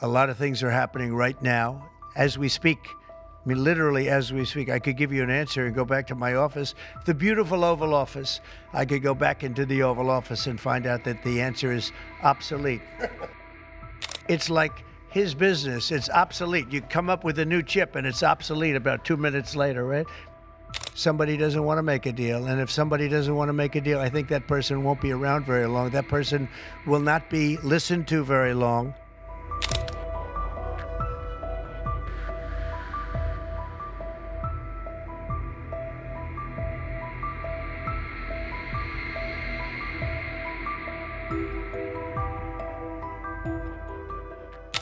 A lot of things are happening right now as we speak. I mean, literally as we speak. I could give you an answer and go back to my office, the beautiful Oval Office. I could go back into the Oval Office and find out that the answer is obsolete. It's like his business. It's obsolete. You come up with a new chip and it's obsolete about 2 minutes later, right? Somebody doesn't want to make a deal. And if somebody doesn't want to make a deal, I think that person won't be around very long. That person will not be listened to very long.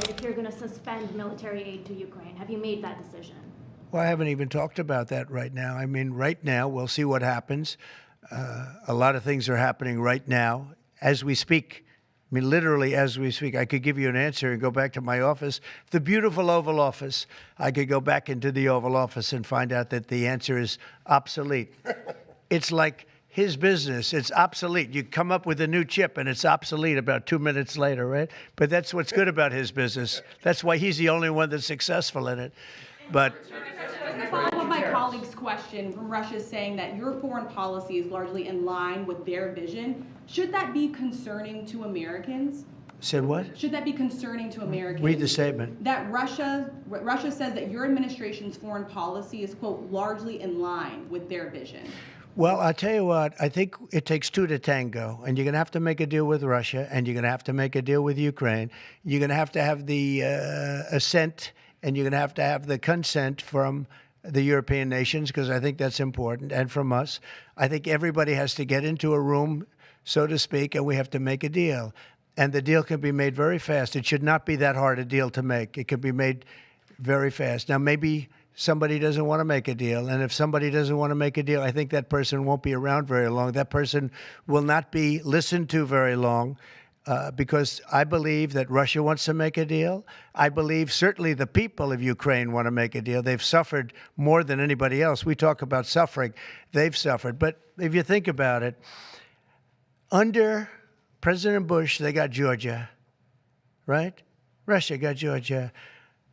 If you're going to suspend military aid to Ukraine, have you made that decision? Well, I haven't even talked about that right now. I mean, right now, we'll see what happens. A lot of things are happening right now as we speak. I mean, literally as we speak. I could give you an answer and go back to my office, the beautiful Oval Office. I could go back into the Oval Office and find out that the answer is obsolete. It's like his business. It's obsolete. You come up with a new chip and it's obsolete about 2 minutes later, right? But that's what's good about his business. That's why he's the only one that's successful in it. But to follow up on my colleague's question, from Russia saying that your foreign policy is largely in line with their vision, should that be concerning to Americans? said what? Should that be concerning to Americans? Read the statement. That Russia says that your administration's foreign policy is, quote, largely in line with their vision. Well, I'll tell you what, I think it takes two to tango, and you're going to have to make a deal with Russia, and you're going to have to make a deal with Ukraine. You're going to have the assent, and you're going to have the consent from the European nations, because I think that's important, and from us. I think everybody has to get into a room, so to speak, and we have to make a deal. And the deal can be made very fast. It should not be that hard a deal to make. It can be made very fast. Now, maybe somebody doesn't want to make a deal. And if somebody doesn't want to make a deal, I think that person won't be around very long. That person will not be listened to very long because I believe that Russia wants to make a deal. I believe certainly the people of Ukraine want to make a deal. They've suffered more than anybody else. We talk about suffering. They've suffered. But if you think about it, under President Bush, they got Georgia, right? Russia got Georgia.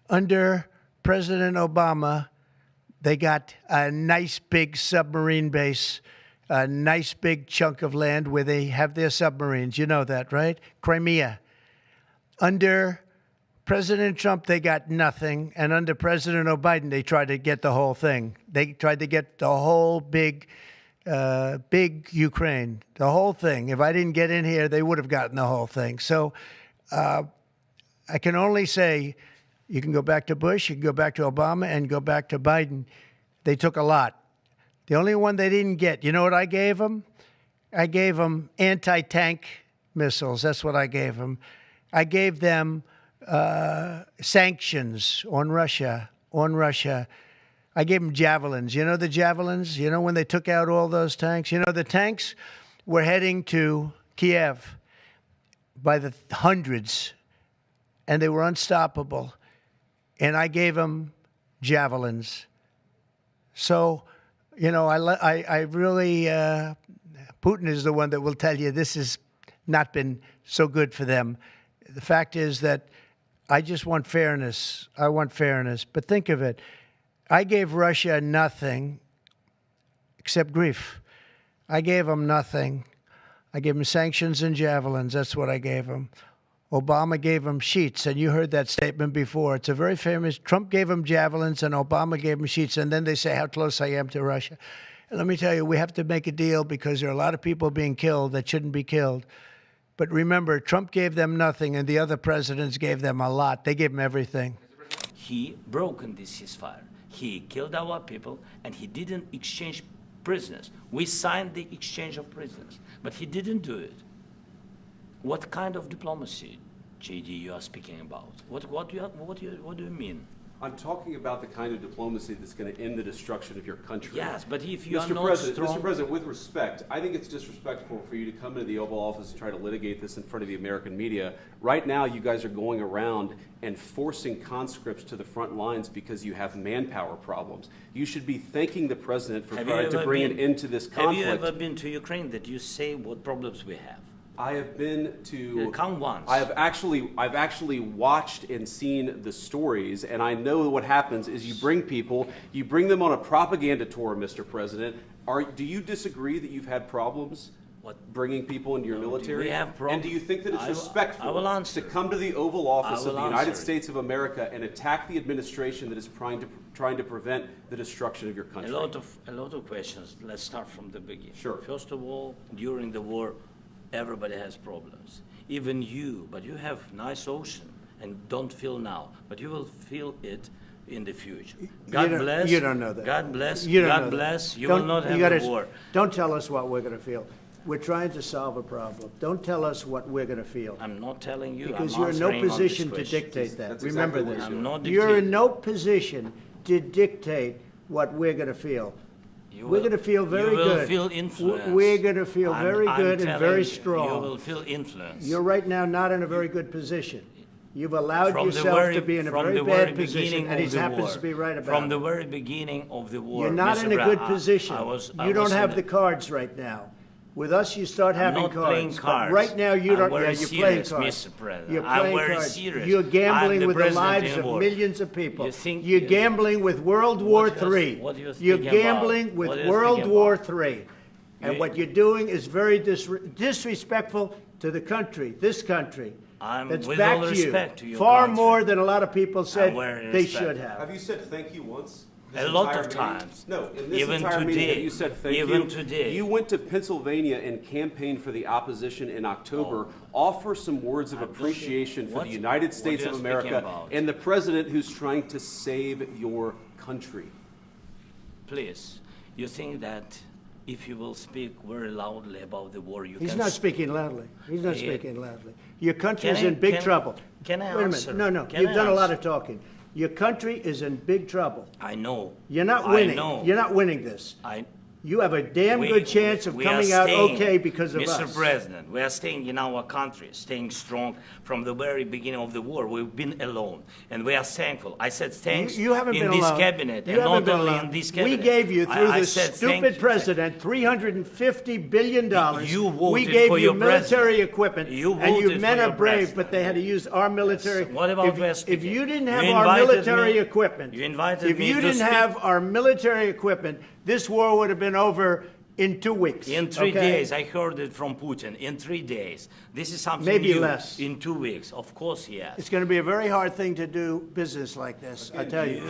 Under President Obama, they got a nice big submarine base, a nice big chunk of land where they have their submarines. You know that, right? Crimea. Under President Trump, they got nothing. And under President Biden, they tried to get the whole thing. They tried to get the whole big Ukraine, the whole thing. If I didn't get in here, they would have gotten the whole thing. So I can only say, you can go back to Bush, you can go back to Obama, and go back to Biden. They took a lot. The only one they didn't get, you know what I gave them? I gave them anti-tank missiles. That's what I gave them. I gave them sanctions on Russia. I gave them javelins. You know the javelins? You know when they took out all those tanks? You know the tanks were heading to Kiev by the hundreds, and they were unstoppable. And I gave them javelins. So, you know, I really, Putin is the one that will tell you this has not been so good for them. The fact is that I just want fairness. I want fairness. But think of it. I gave Russia nothing except grief. I gave them nothing. I gave them sanctions and javelins. That's what I gave them. Obama gave them sheets, and you heard that statement before. It's a very famous. Trump gave them javelins, and Obama gave them sheets, and then they say how close I am to Russia. And let me tell you, we have to make a deal because there are a lot of people being killed that shouldn't be killed. But remember, Trump gave them nothing, and the other presidents gave them a lot. They gave them everything. He broken this ceasefire. He killed our people, and he didn't exchange prisoners. We signed the exchange of prisoners, but he didn't do it. What kind of diplomacy, JD, you are speaking about? What do you mean? I'm talking about the kind of diplomacy that's going to end the destruction of your country. Yes, but if you are not Mr. President, with respect, I think it's disrespectful for you to come into the Oval Office and try to litigate this in front of the American media. Right now, you guys are going around and forcing conscripts to the front lines because you have manpower problems. You should be thanking the President for trying to bring an end to this conflict. Have you ever been to Ukraine that you say what problems we have? I have been to. Come once. I've actually watched and seen the stories, and I know what happens is you bring people, you bring them on a propaganda tour, Mr. President. Do you disagree that you've had problems? What? Bringing people into your military? we have And do you think that it's respectful I will answer. to come to the Oval Office I of the will United answer. States of America and attack the administration that is trying to prevent the destruction of your A country? lot of questions. Let's start from the beginning. Sure. First of all, during the war, everybody has problems. Even you, but you have nice ocean and don't feel now, but you will feel it in the future. God bless. You don't know that. God bless. You don't know God that. bless. You Don't- will not you have gotta- a war. Don't tell us what we're going to feel. We're trying to solve a problem. Don't tell us what we're going to feel. I'm not telling you. Because I'm you're in no answering on this position to question. dictate that. That's Remember exactly what this. you're I'm not You're dictating. in no position to dictate what we're going to feel. You We're will- going to feel very You will good. feel influence. We're going to feel very good and telling very you, strong. You will feel influence. You're right now not in a very good position. You've allowed From the yourself very- to be in a from very the bad very position, beginning and he of the happens war. to be right about From it. the very beginning of the war. You're not Mr. in a Brown, good position. I was You don't have in the cards right now. With us, you start I'm having not cards. playing But cards. right now, you I'm don't. very You're playing serious, cards. Mr. President. You're I'm playing very cards. serious. You're I'm gambling the with the president lives in of war. millions of people. You think- You're gambling with World War What do you- III. what do you You're think about? gambling with What do you World think War about? III. And You- what you're doing is very disrespectful to the country, this country. I'm- That's with back all to you. respect to your Far country. more than a lot of people said very they respect. should have. Have you said thank you once? A lot entire of meeting? times. No, in this Even entire meeting, today. have you said thank you? Even today. You went to Pennsylvania and campaigned for the opposition in October. Offer some words of appreciation for what- the United what States you're of speaking America about. and the president who's trying to save your country. Please, you think that if you will speak very loudly about the war, you He's can... not speaking loudly. He's not Yeah. speaking loudly. Your country Can is I- in big can- trouble. can I Wait a answer? minute. No, Can you've I done a lot answer? of talking. Your country is in big trouble. I know. You're not I winning. know. You're not winning this. You have a damn good chance of we are coming out staying, okay because of Mr. us. President, we are staying in our country, staying strong from the very beginning of the war. We've been alone, and we are thankful. I said thanks You haven't in been this alone. cabinet, You and haven't not been only alone. in this We cabinet. gave you, through I this said thank stupid you. president, $350 billion. You voted we gave for you your military president. equipment, You and you voted men for are your brave, president. but they had to use our military. What about if West you didn't have You our invited military me- equipment, you invited if me you to didn't speak. have our military equipment, this war would have been over in 2 weeks. In 3 okay? days, I heard it from Putin. In 3 days, this is something Maybe new. less. In 2 weeks, of course, yes. It's going to be a very hard thing to do business like this, I tell you.